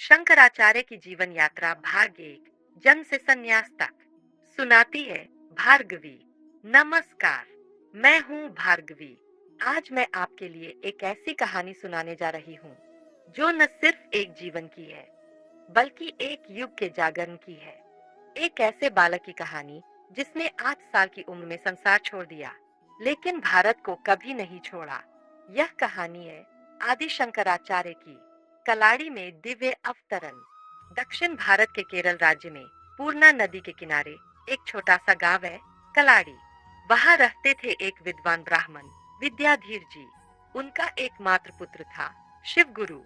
शंकराचार्य की जीवन यात्रा भाग एक, जन्म से संन्यास तक। सुनाती है भार्गवी। नमस्कार, मैं हूँ भार्गवी। आज मैं आपके लिए एक ऐसी कहानी सुनाने जा रही हूँ जो न सिर्फ एक जीवन की है बल्कि एक युग के जागरण की है। एक ऐसे बालक की कहानी जिसने 8 साल की उम्र में संसार छोड़ दिया लेकिन भारत को कभी नहीं छोड़ा। यह कहानी है आदि शंकराचार्य की। कलाड़ी में दिव्य अवतरण। दक्षिण भारत के केरल राज्य में पूर्णा नदी के किनारे एक छोटा सा गांव है, कलाड़ी। वहां रहते थे एक विद्वान ब्राह्मण, विद्याधीर जी। उनका एकमात्र पुत्र था, शिवगुरु।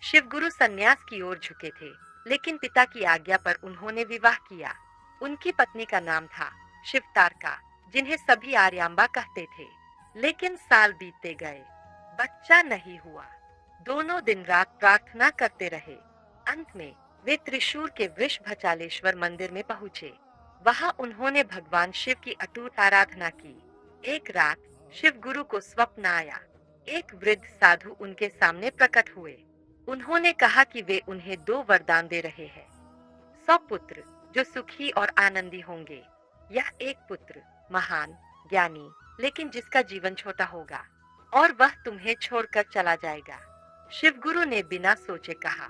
शिवगुरु सन्यास की ओर झुके थे, लेकिन पिता की आज्ञा पर उन्होंने विवाह किया। उनकी पत्नी का नाम था शिवतारका, जिन्हें सभी आर्यांबा कहते थे। लेकिन साल बीतते गए, बच्चा नहीं हुआ। दोनों दिन रात प्रार्थना करते रहे। अंत में वे त्रिशूर के वृषभचालेश्वर मंदिर में पहुँचे। वहां उन्होंने भगवान शिव की अटूट आराधना की। एक रात शिव गुरु को स्वप्न आया। एक वृद्ध साधु उनके सामने प्रकट हुए। उन्होंने कहा कि वे उन्हें 2 वरदान दे रहे हैं। 100 पुत्र जो सुखी और आनंदी होंगे, यह एक पुत्र महान, ज्ञानी, लेकिन जिसका जीवन छोटा होगा और वह तुम्हें छोड़कर चला जाएगा। शिवगुरु ने बिना सोचे कहा,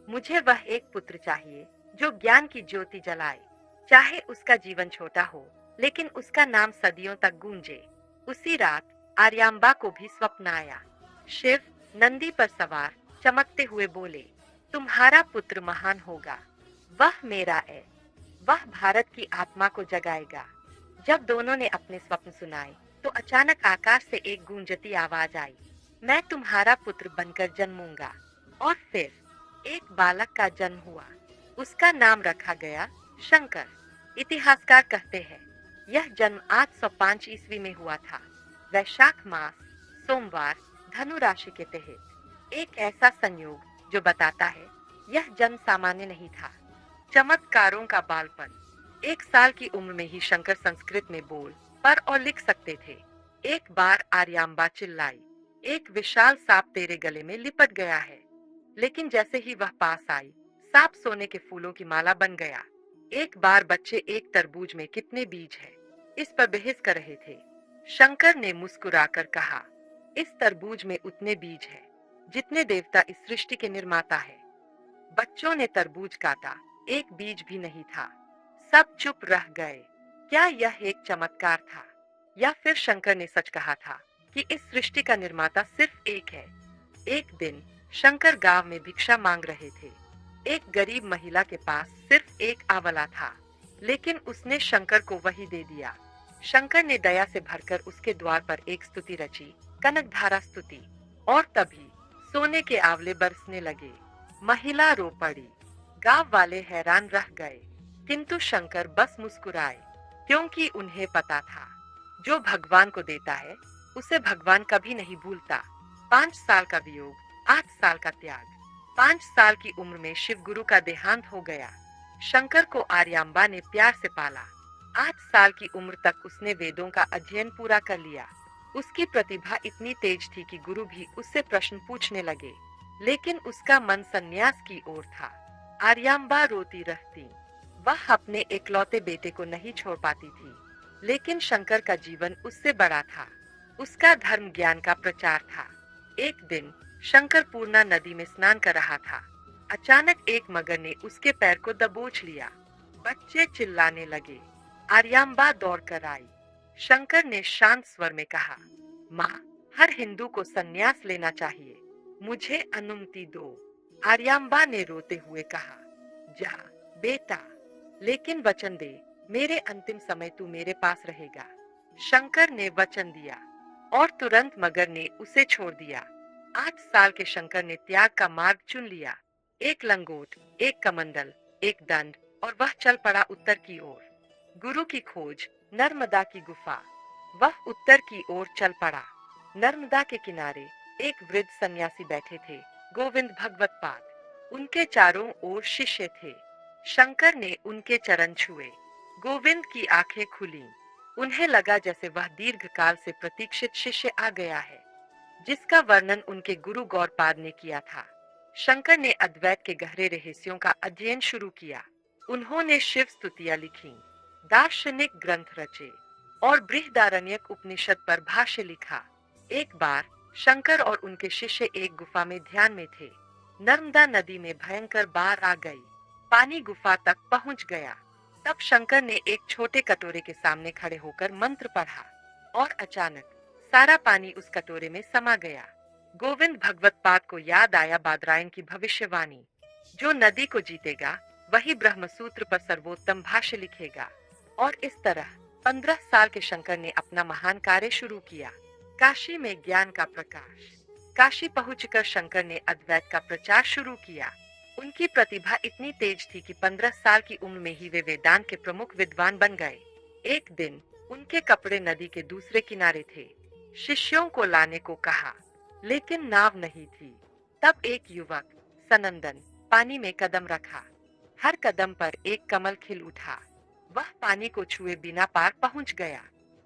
मुझे वह एक पुत्र चाहिए जो ज्ञान की ज्योति जलाए, चाहे उसका जीवन छोटा हो लेकिन उसका नाम सदियों तक गूंजे। उसी रात आर्यांबा को भी स्वप्न आया। शिव नंदी पर सवार चमकते हुए बोले, तुम्हारा पुत्र महान होगा, वह मेरा है, वह भारत की आत्मा को जगाएगा। जब दोनों ने अपने स्वप्न सुनाए तो अचानक आकाश से एक गूंजती आवाज आई, मैं तुम्हारा पुत्र बनकर जन्मूंगा। और फिर एक बालक का जन्म हुआ। उसका नाम रखा गया शंकर। इतिहासकार कहते हैं यह जन्म 805 ईस्वी में हुआ था, वैशाख मास, सोमवार, धनु राशि के तहत। एक ऐसा संयोग जो बताता है यह जन्म सामान्य नहीं था। चमत्कारों का बालपन। 1 साल की उम्र में ही शंकर संस्कृत में बोल, पढ़ और लिख सकते थे। एक बार आर्यांबा चिल्लाई, एक विशाल सांप तेरे गले में लिपट गया है। लेकिन जैसे ही वह पास आई, सांप सोने के फूलों की माला बन गया। एक बार बच्चे एक तरबूज में कितने बीज है, इस पर बहस कर रहे थे। शंकर ने मुस्कुराकर कहा, इस तरबूज में उतने बीज है जितने देवता इस सृष्टि के निर्माता है। बच्चों ने तरबूज काटा, एक बीज भी नहीं था। सब चुप रह गए। क्या यह एक चमत्कार था या फिर शंकर ने सच कहा था कि इस सृष्टि का निर्माता सिर्फ एक है? एक दिन शंकर गांव में भिक्षा मांग रहे थे। एक गरीब महिला के पास सिर्फ एक आंवला था, लेकिन उसने शंकर को वही दे दिया। शंकर ने दया से भरकर उसके द्वार पर एक स्तुति रची, कनकधारा स्तुति। और तभी सोने के आंवले बरसने लगे। महिला रो पड़ी। गांव वाले हैरान रह गए, किंतु शंकर बस मुस्कुराए, क्योंकि उन्हें पता था जो भगवान को देता है उसे भगवान कभी नहीं भूलता। 5 साल का वियोग, 8 साल का त्याग। 5 साल की उम्र में शिव गुरु का देहांत हो गया। शंकर को आर्यांबा ने प्यार से पाला। 8 साल की उम्र तक उसने वेदों का अध्ययन पूरा कर लिया। उसकी प्रतिभा इतनी तेज थी कि गुरु भी उससे प्रश्न पूछने लगे, लेकिन उसका मन सन्यास की ओर था। आर्यांबा रोती रहती। वह अपने इकलौते बेटे को नहीं छोड़ पाती थी, लेकिन शंकर का जीवन उससे बड़ा था। उसका धर्म ज्ञान का प्रचार था। एक दिन शंकर पूर्णा नदी में स्नान कर रहा था। अचानक एक मगर ने उसके पैर को दबोच लिया। बच्चे चिल्लाने लगे। आर्यांबा दौड़कर आई। शंकर ने शांत स्वर में कहा, माँ, हर हिंदू को संन्यास लेना चाहिए, मुझे अनुमति दो। आर्यांबा ने रोते हुए कहा, जा बेटा, लेकिन वचन दे, मेरे अंतिम समय तू मेरे पास रहेगा। शंकर ने वचन दिया और तुरंत मगर ने उसे छोड़ दिया। 8 साल के शंकर ने त्याग का मार्ग चुन लिया। एक लंगोट, एक कमंडल, एक दंड, और वह चल पड़ा उत्तर की ओर। गुरु की खोज, नर्मदा की गुफा। वह उत्तर की ओर चल पड़ा। नर्मदा के किनारे एक वृद्ध सन्यासी बैठे थे, गोविंद भगवत पाद। उनके चारों ओर शिष्य थे। शंकर ने उनके चरण छुए। गोविंद की आंखें खुली। उन्हें लगा जैसे वह दीर्घ काल से प्रतीक्षित शिष्य आ गया है, जिसका वर्णन उनके गुरु गौरपाद ने किया था। शंकर ने अद्वैत के गहरे रहस्यों का अध्ययन शुरू किया। उन्होंने शिव स्तुतियां लिखी, दार्शनिक ग्रंथ रचे और बृहदारण्यक उपनिषद पर भाष्य लिखा। एक बार शंकर और उनके शिष्य एक गुफा में ध्यान में थे। नर्मदा नदी में भयंकर बाढ़ आ गई। पानी गुफा तक पहुंच गया। तब शंकर ने एक छोटे कटोरे के सामने खड़े होकर मंत्र पढ़ा और अचानक सारा पानी उस कटोरे में समा गया। गोविंद भगवत पाद को याद आया बादरायण की भविष्यवाणी, जो नदी को जीतेगा वही ब्रह्मसूत्र पर सर्वोत्तम भाष्य लिखेगा। और इस तरह 15 साल के शंकर ने अपना महान कार्य शुरू किया। काशी में ज्ञान का प्रकाश। काशी पहुंचकर शंकर ने अद्वैत का प्रचार शुरू किया। उनकी प्रतिभा इतनी तेज थी कि 15 साल की उम्र में ही वे वेदांत के प्रमुख विद्वान बन गए। एक दिन उनके कपड़े नदी के दूसरे किनारे थे। शिष्यों को लाने को कहा, लेकिन नाव नहीं थी। तब एक युवक सनंदन पानी में कदम रखा। हर कदम पर एक कमल खिल उठा। वह पानी को छुए बिना पार पहुंच गया।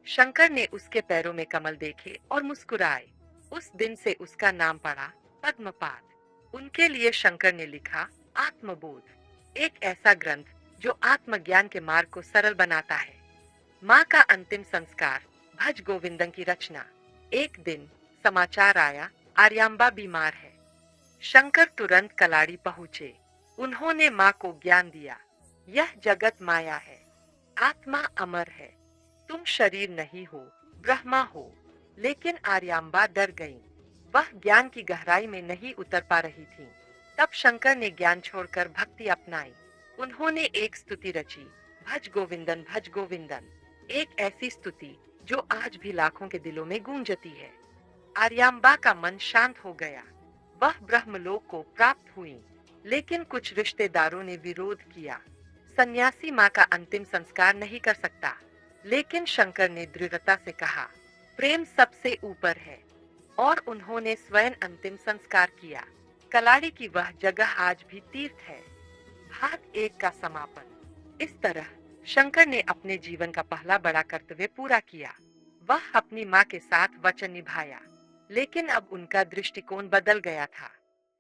शंकर ने उसके पैरों में कमल देखे और मुस्कुराए। उस दिन से उसका नाम पड़ा पद्मपाद। उनके लिए शंकर ने लिखा आत्मबोध, एक ऐसा ग्रंथ जो आत्मज्ञान के मार्ग को सरल बनाता है। माँ का अंतिम संस्कार, भज गोविंदन की रचना। एक दिन समाचार आया, आर्यांबा बीमार है। शंकर तुरंत कलाड़ी पहुँचे। उन्होंने माँ को ज्ञान दिया, यह जगत माया है, आत्मा अमर है, तुम शरीर नहीं हो, ब्रह्मा हो। लेकिन आर्यांबा डर गईं। वह ज्ञान की गहराई में नहीं उतर पा रही थी। तब शंकर ने ज्ञान छोड़कर भक्ति अपनाई। उन्होंने एक स्तुति रची, भज गोविंदन भज गोविंदन। एक ऐसी स्तुति जो आज भी लाखों के दिलों में गूंजती है। आर्यांबा का मन शांत हो गया। वह ब्रह्मलोक को प्राप्त हुई। लेकिन कुछ रिश्तेदारों ने विरोध किया। सन्यासी माँ का अंतिम संस्कार नहीं कर सकता। लेकिन शंकर ने दृढ़ता से कहा, प्रेम सबसे ऊपर है। और उन्होंने स्वयं अंतिम संस्कार किया। कलाड़ी की वह जगह आज भी तीर्थ है। भाग 1 का समापन। इस तरह शंकर ने अपने जीवन का पहला बड़ा कर्तव्य पूरा किया। वह अपनी माँ के साथ वचन निभाया। लेकिन अब उनका दृष्टिकोण बदल गया था।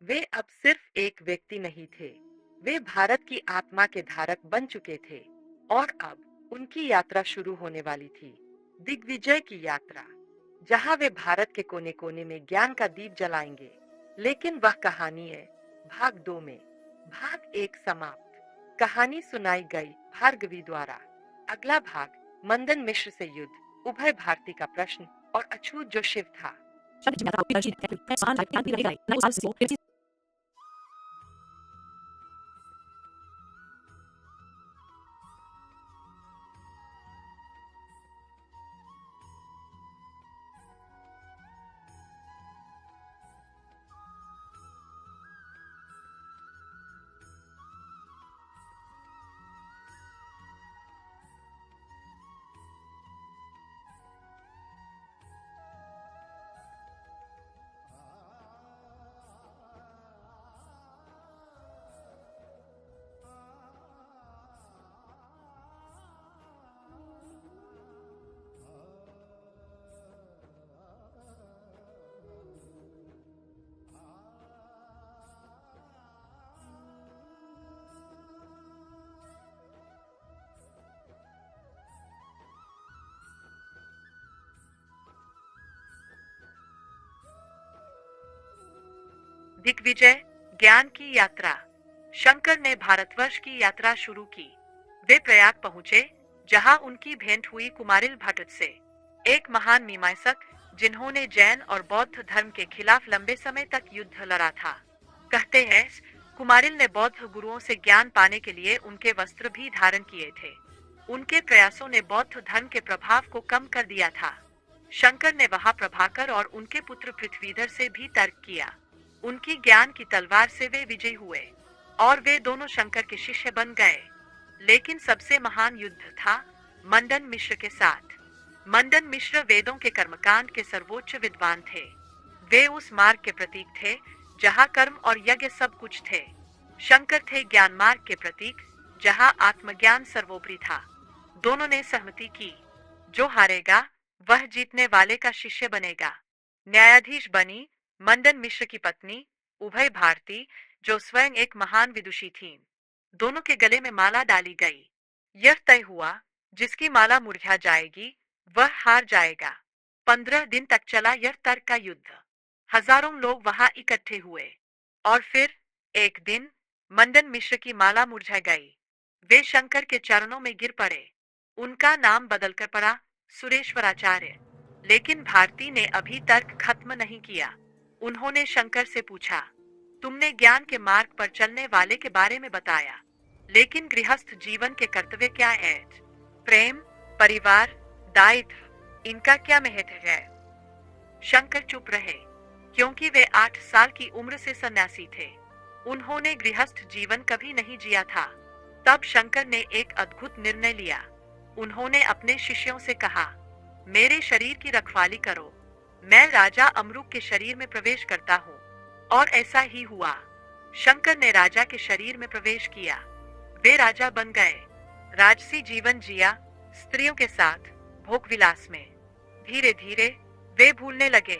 वे अब सिर्फ एक व्यक्ति नहीं थे, वे भारत की आत्मा के धारक बन चुके थे। और अब उनकी यात्रा शुरू होने वाली थी, दिग्विजय की यात्रा, जहां वे भारत के कोने कोने में ज्ञान का दीप जलाएंगे। लेकिन वह कहानी है भाग 2 में। भाग 1 समाप्त। कहानी सुनाई गई भार्गवी द्वारा। अगला भाग मंदन मिश्र से युद्ध, उभय भारती का प्रश्न और अछूत जो शिव था। दिग्विजय, ज्ञान की यात्रा। शंकर ने भारतवर्ष की यात्रा शुरू की। वे प्रयाग पहुंचे, जहां उनकी भेंट हुई कुमारिल भट्ट से, एक महान मीमांसक जिन्होंने जैन और बौद्ध धर्म के खिलाफ लंबे समय तक युद्ध लड़ा था। कहते हैं कुमारिल ने बौद्ध गुरुओं से ज्ञान पाने के लिए उनके वस्त्र भी धारण किए थे। उनके प्रयासों ने बौद्ध धर्म के प्रभाव को कम कर दिया था। शंकर ने वहां प्रभाकर और उनके पुत्र पृथ्वीधर से भी तर्क किया। उनकी ज्ञान की तलवार से वे विजयी हुए और वे दोनों शंकर के शिष्य बन गए। लेकिन सबसे महान युद्ध था मंडन मिश्र के साथ। मंडन मिश्र वेदों के कर्मकांड के सर्वोच्च विद्वान थे। वे उस मार्ग के प्रतीक थे जहां कर्म और यज्ञ सब कुछ थे। शंकर थे ज्ञान मार्ग के प्रतीक, जहां आत्मज्ञान सर्वोपरि था। दोनों ने सहमति की, जो हारेगा वह जीतने वाले का शिष्य बनेगा। न्यायाधीश बनी मंडन मिश्र की पत्नी उभय भारती, जो स्वयं एक महान विदुषी थीं। दोनों के गले में माला डाली गई। यह तय हुआ, जिसकी माला मुरझा जाएगी वह हार जाएगा। 15 दिन तक चला यह तर्क का युद्ध। हजारों लोग वहां इकट्ठे हुए। और फिर एक दिन मंडन मिश्र की माला मुरझा गई। वे शंकर के चरणों में गिर पड़े। उनका नाम बदलकर पड़ा सुरेश्वराचार्य। लेकिन भारती ने अभी तर्क खत्म नहीं किया। उन्होंने शंकर से पूछा, तुमने ज्ञान के मार्ग पर चलने वाले के बारे में बताया, लेकिन गृहस्थ जीवन के कर्तव्य क्या है? प्रेम, परिवार, दायित्व, इनका क्या महत्व है? शंकर चुप रहे, क्योंकि वे 8 साल की उम्र से सन्यासी थे। उन्होंने गृहस्थ जीवन कभी नहीं जिया था। तब शंकर ने एक अद्भुत निर्णय लिया। उन्होंने अपने शिष्यों से कहा, मेरे शरीर की रखवाली करो। मैं राजा अमरुक के शरीर में प्रवेश करता हूँ। और ऐसा ही हुआ। शंकर ने राजा के शरीर में प्रवेश किया। वे राजा बन गए। राजसी जीवन जिया, स्त्रियों के साथ भोग विलास में। धीरे धीरे वे भूलने लगे,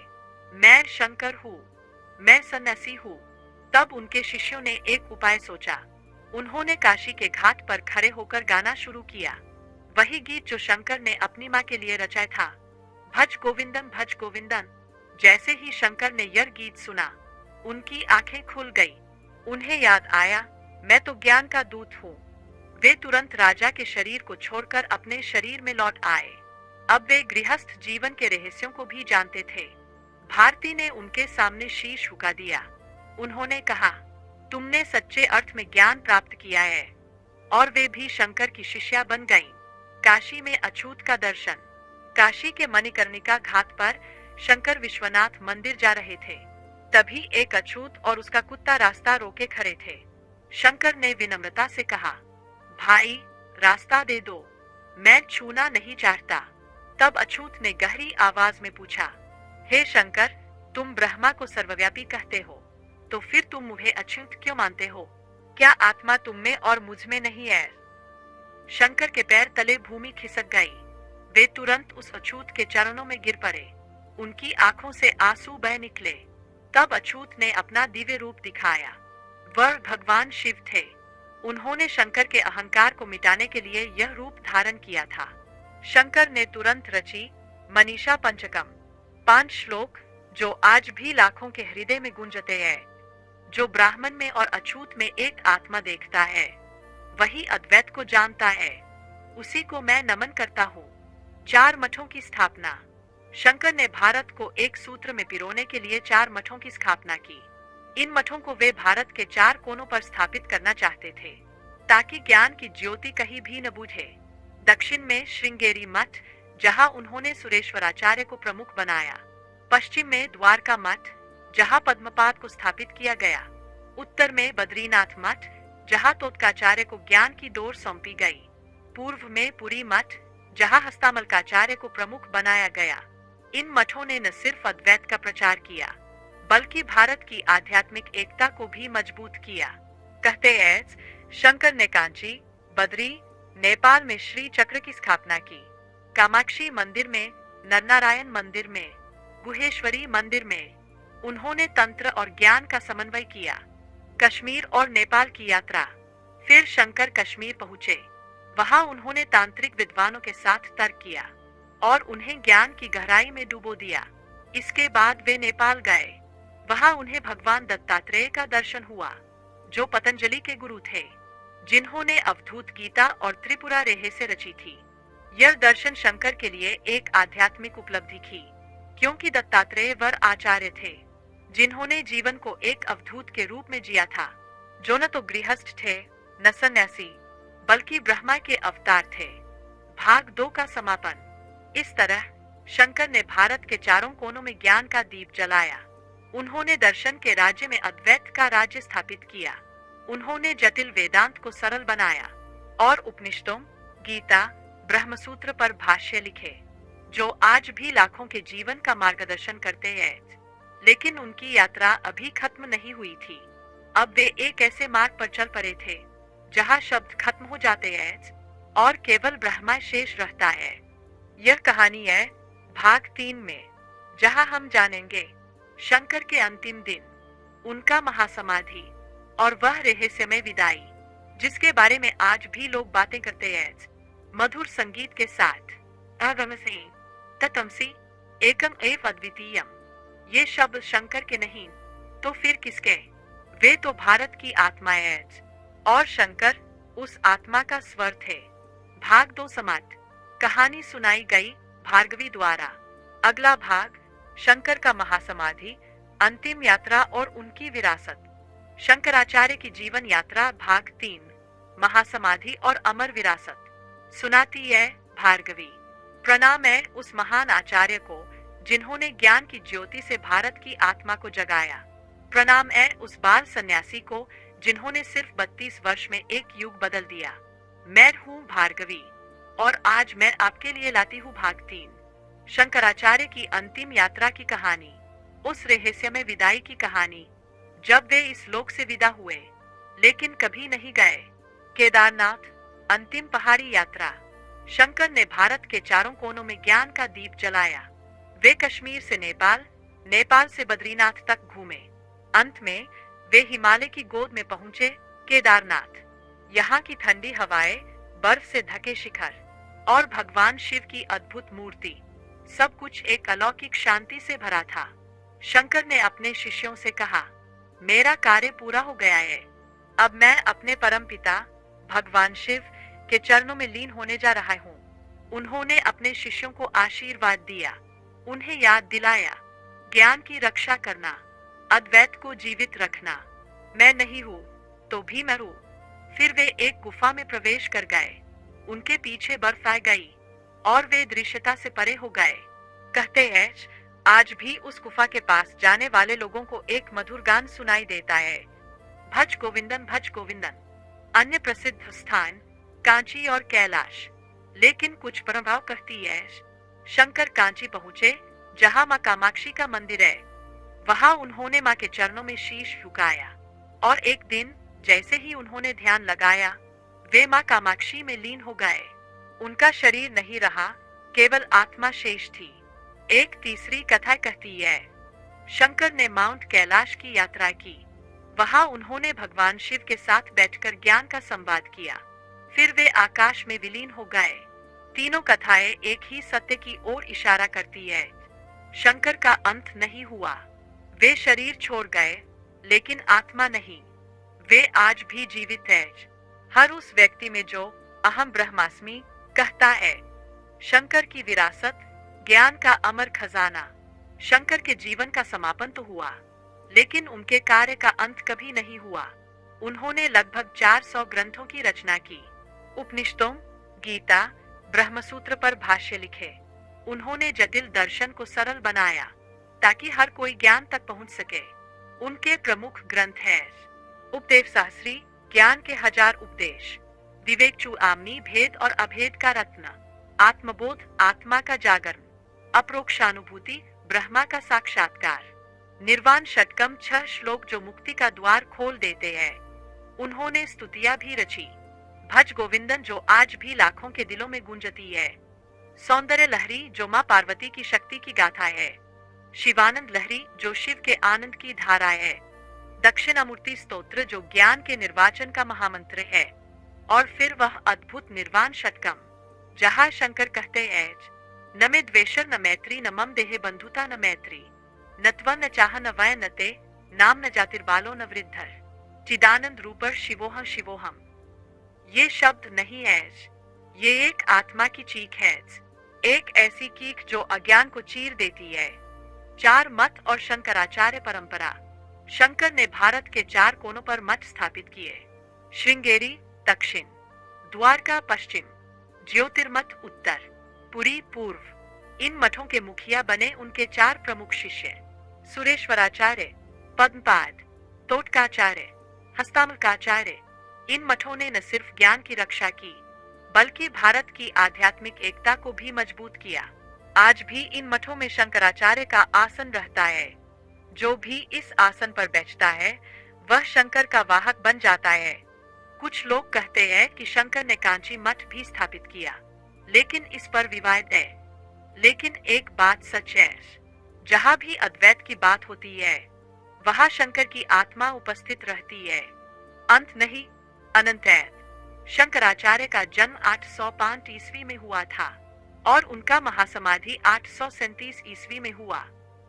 मैं शंकर हूँ, मैं सन्यासी हूँ। तब उनके शिष्यों ने एक उपाय सोचा। उन्होंने काशी के घाट पर खड़े होकर गाना शुरू किया, वही गीत जो शंकर ने अपनी माँ के लिए रचाया था, भज गोविंदन भज गोविंदन। जैसे ही शंकर ने यह गीत सुना, उनकी आंखें खुल गई। उन्हें याद आया, मैं तो ज्ञान का दूत हूँ। वे तुरंत राजा के शरीर को छोड़कर अपने शरीर में लौट आए। अब वे गृहस्थ जीवन के रहस्यों को भी जानते थे। भारती ने उनके सामने शीश झुका दिया। उन्होंने कहा, तुमने सच्चे अर्थ में ज्ञान प्राप्त किया है। और वे भी शंकर की शिष्या बन गईं। काशी में अछूत का दर्शन। काशी के मणिकर्णिका घाट पर शंकर विश्वनाथ मंदिर जा रहे थे। तभी एक अछूत और उसका कुत्ता रास्ता रोके खड़े थे। शंकर ने विनम्रता से कहा, भाई रास्ता दे दो, मैं छूना नहीं चाहता। तब अछूत ने गहरी आवाज में पूछा, हे शंकर, तुम ब्रह्मा को सर्वव्यापी कहते हो, तो फिर तुम मुझे अछूत क्यों मानते हो? क्या आत्मा तुम में और मुझ में नहीं है? शंकर के पैर तले भूमि खिसक गई। वे तुरंत उस अछूत के चरणों में गिर पड़े। उनकी आंखों से आंसू बह निकले। तब अछूत ने अपना दिव्य रूप दिखाया। वह भगवान शिव थे। उन्होंने शंकर के अहंकार को मिटाने के लिए यह रूप धारण किया था। शंकर ने तुरंत रची मनीषा पंचकम, 5 श्लोक जो आज भी लाखों के हृदय में गूंजते हैं। जो ब्राह्मण में और अछूत में एक आत्मा देखता है, वही अद्वैत को जानता है। उसी को मैं नमन करता हूँ। 4 मठों की स्थापना। शंकर ने भारत को एक सूत्र में पिरोने के लिए 4 मठों की स्थापना की। इन मठों को वे भारत के 4 कोनों पर स्थापित करना चाहते थे, ताकि ज्ञान की ज्योति कहीं भी न बुझे। दक्षिण में श्रृंगेरी मठ, जहां उन्होंने सुरेश्वराचार्य को प्रमुख बनाया। पश्चिम में द्वारका मठ, जहां पद्मपाद को स्थापित किया गया। उत्तर में बद्रीनाथ मठ, जहां तोत्काचार्य को ज्ञान की डोर सौंपी गई। पूर्व में पुरी मठ, जहां हस्तामलकाचार्य को प्रमुख बनाया गया। इन मठों ने न सिर्फ अद्वैत का प्रचार किया, बल्कि भारत की आध्यात्मिक एकता को भी मजबूत किया। कहते हैं, शंकर ने कांची, बद्री, नेपाल में श्री चक्र की स्थापना की। कामाक्षी मंदिर में, नरनारायण मंदिर में, गुहेश्वरी मंदिर में उन्होंने तंत्र और ज्ञान का समन्वय किया। कश्मीर और नेपाल की यात्रा। फिर शंकर कश्मीर पहुंचे। वहां उन्होंने तांत्रिक विद्वानों के साथ तर्क किया और उन्हें ज्ञान की गहराई में डुबो दिया। इसके बाद वे नेपाल गए। वहां उन्हें भगवान दत्तात्रेय का दर्शन हुआ, जो पतंजलि के गुरु थे, जिन्होंने अवधूत गीता और त्रिपुरा रहस्य रची थी। यह दर्शन शंकर के लिए एक आध्यात्मिक उपलब्धि थी, क्योंकि दत्तात्रेय वर आचार्य थे, जिन्होंने जीवन को एक अवधूत के रूप में जिया था, जो न तो गृहस्थ थे न सन्यासी, बल्कि ब्रह्मा के अवतार थे। भाग 2 का समापन। इस तरह शंकर ने भारत के 4 कोनों में ज्ञान का दीप जलाया। उन्होंने दर्शन के राज्य में अद्वैत का राज्य स्थापित किया। उन्होंने जटिल वेदांत को सरल बनाया और उपनिषदों, गीता, ब्रह्मसूत्र पर भाष्य लिखे, जो आज भी लाखों के जीवन का मार्गदर्शन करते हैं। लेकिन उनकी यात्रा अभी खत्म नहीं हुई थी। अब वे एक ऐसे मार्ग पर चल पड़े थे, जहाँ शब्द खत्म हो जाते हैं और केवल ब्रह्मा शेष रहता है। यह कहानी है भाग 3 में, जहाँ हम जानेंगे शंकर के अंतिम दिन, उनका महासमाधि और वह रहस्यमय विदाई जिसके बारे में आज भी लोग बातें करते हैं, मधुर संगीत के साथ। अगमसी ततमसी एकम एव अद्वितीयम, ये शब्द शंकर के नहीं तो फिर किसके? वे तो भारत की आत्मा है और शंकर उस आत्मा का स्वर थे। भाग 2 समाप्त। कहानी सुनाई गई भार्गवी द्वारा। अगला भाग शंकर का महासमाधि, अंतिम यात्रा और उनकी विरासत। शंकराचार्य की जीवन यात्रा भाग 3, महासमाधि और अमर विरासत। सुनाती है भार्गवी। प्रणाम है उस महान आचार्य को जिन्होंने ज्ञान की ज्योति से भारत की आत्मा को जगाया। प्रणाम है उस बाल सन्यासी को जिन्होंने सिर्फ 32 वर्ष में एक युग बदल दिया। मैं हूँ भार्गवी और आज मैं आपके लिए लाती हूँ भाग 3, शंकराचार्य की अंतिम यात्रा की कहानी, उस रहस्यमय विदाई की कहानी जब वे इस लोक से विदा हुए लेकिन कभी नहीं गए। केदारनाथ, अंतिम पहाड़ी यात्रा। शंकर ने भारत के चारों कोनों में ज्ञान का दीप जलाया। वे कश्मीर से नेपाल, नेपाल से बद्रीनाथ तक घूमे। अंत में वे हिमालय की गोद में पहुंचे, केदारनाथ। यहाँ की ठंडी हवाएं, बर्फ से ढके शिखर और भगवान शिव की अद्भुत मूर्ति, सब कुछ एक अलौकिक शांति से भरा था। शंकर ने अपने शिष्यों से कहा, मेरा कार्य पूरा हो गया है। अब मैं अपने परमपिता भगवान शिव के चरणों में लीन होने जा रहा हूँ। उन्होंने अपने शिष्यों को आशीर्वाद दिया, उन्हें याद दिलाया, ज्ञान की रक्षा करना, अद्वैत को जीवित रखना। मैं नहीं हूँ तो भी मैं हूँ। फिर वे एक गुफा में प्रवेश कर गए। उनके पीछे बर्फ आ गई और वे दृश्यता से परे हो गए। कहते हैं आज भी उस गुफा के पास जाने वाले लोगों को एक मधुर गान सुनाई देता है, भज गोविंदन भज गोविंदन। अन्य प्रसिद्ध स्थान कांची और कैलाश। लेकिन कुछ प्रभाव कहती है, शंकर कांची पहुंचे जहां मां कामाक्षी का मंदिर है। वहां उन्होंने मां के चरणों में शीश झुकाया और एक दिन जैसे ही उन्होंने ध्यान लगाया, वे मां कामाक्षी में लीन हो गए। उनका शरीर नहीं रहा, केवल आत्मा शेष थी। एक तीसरी कथा कहती है, शंकर ने माउंट कैलाश की यात्रा की। वहां उन्होंने भगवान शिव के साथ बैठकर ज्ञान का संवाद किया। फिर वे आकाश में विलीन हो गए। तीनों कथाएं एक ही सत्य की ओर इशारा करती है। शंकर का अंत नहीं हुआ। वे शरीर छोड़ गए लेकिन आत्मा नहीं। वे आज भी जीवित है, हर उस व्यक्ति में जो अहम ब्रह्मास्मि कहता है। शंकर की विरासत, ज्ञान का अमर खजाना। शंकर के जीवन का समापन तो हुआ लेकिन उनके कार्य का अंत कभी नहीं हुआ। उन्होंने लगभग 400 ग्रंथों की रचना की, उपनिषदों, गीता, ब्रह्मसूत्र पर भाष्य लिखे। उन्होंने जटिल दर्शन को सरल बनाया ताकि हर कोई ज्ञान तक पहुंच सके। उनके प्रमुख ग्रंथ हैं उपदेव सहस्री, ज्ञान के 1000 उपदेश, विवेक चूड़ामणि, भेद और अभेद का रत्न, आत्मबोध, आत्मा का जागरण, अप्रोक्षानुभूति, ब्रह्मा का साक्षात्कार, निर्वाण षटकम, 6 श्लोक जो मुक्ति का द्वार खोल देते हैं। उन्होंने स्तुतियां भी रची, भज गोविंदन जो आज भी लाखों के दिलों में गूंजती है, सौंदर्य लहरी जो मां पार्वती की शक्ति की गाथा है, शिवानंद लहरी जो शिव के आनंद की धारा है, दक्षिणामूर्ति स्तोत्र जो ज्ञान के निर्वाचन का महामंत्र है, और फिर वह अद्भुत निर्वाण षटकम जहां शंकर कहते हैं, न मे द्वेषर न मैत्री न मम देहे बंधुता न मैत्री, न त्वं न चाह न वय न ते, नाम न जातिर्बालो न वृद्धर, चिदानंद रूपर शिवोह शिवोहम। ये शब्द नहीं है, ये एक आत्मा की चीख है, एक ऐसी कीक जो अज्ञान को चीर देती है। 4 मत और शंकराचार्य परंपरा। शंकर ने भारत के 4 कोनों पर मठ स्थापित किए, श्रृंगेरी दक्षिण, द्वारका पश्चिम, ज्योतिर्मठ उत्तर, पुरी पूर्व। इन मठों के मुखिया बने उनके 4 प्रमुख शिष्य, सुरेश्वराचार्य, पद्मपाद, तोटकाचार्य, हस्तामलकाचार्य। इन मठों ने न सिर्फ ज्ञान की रक्षा की बल्कि भारत की आध्यात्मिक एकता को भी मजबूत किया। आज भी इन मठों में शंकराचार्य का आसन रहता है। जो भी इस आसन पर बैठता है वह शंकर का वाहक बन जाता है। कुछ लोग कहते हैं कि शंकर ने कांची मठ भी स्थापित किया, लेकिन इस पर विवाद है। लेकिन एक बात सच है, जहां भी अद्वैत की बात होती है वहां शंकर की आत्मा उपस्थित रहती है। अंत नहीं, अनंत है। शंकराचार्य का जन्म 805 ईस्वी में हुआ था और उनका महासमाधि 837 ईस्वी में हुआ,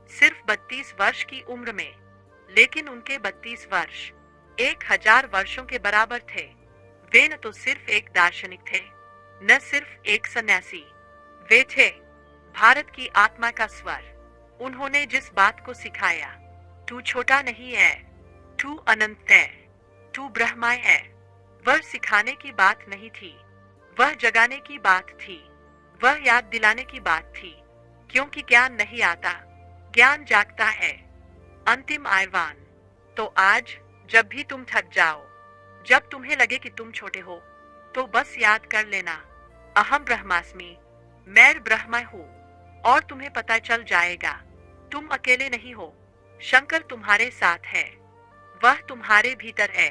सिर्फ 32 वर्ष की उम्र में। लेकिन उनके 32 वर्ष 1000 वर्षों के बराबर थे। वे न तो सिर्फ एक दार्शनिक थे, न सिर्फ एक सन्यासी, वे थे भारत की आत्मा का स्वर। उन्होंने जिस बात को सिखाया, तू छोटा नहीं है, तू अनंत है, तू ब्रह्मा है, वह सिखाने की बात नहीं थी, वह जगाने की बात थी, वह याद दिलाने की बात थी। क्योंकि ज्ञान नहीं आता, ज्ञान जागता है। अंतिम आह्वान। तो आज जब भी तुम थक जाओ, जब तुम्हें लगे कि तुम छोटे हो, तो बस याद कर लेना, अहम ब्रह्मास्मि, मैं ब्रह्मा हूँ। और तुम्हें पता चल जाएगा, तुम अकेले नहीं हो, शंकर तुम्हारे साथ है, वह तुम्हारे भीतर है।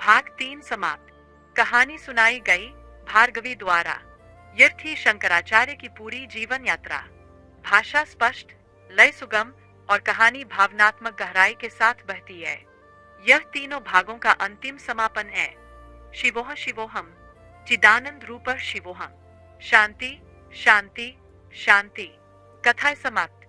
भाग 3 समाप्त। कहानी सुनाई गई भार्गवी द्वारा। यह थी शंकराचार्य की पूरी जीवन यात्रा। भाषा स्पष्ट, लय सुगम और कहानी भावनात्मक गहराई के साथ बहती है। यह तीनों भागों का अंतिम समापन है। शिवोह शिवोहम, चिदानंद रूप शिवोहम। शांति शांति शांति। कथा समाप्त।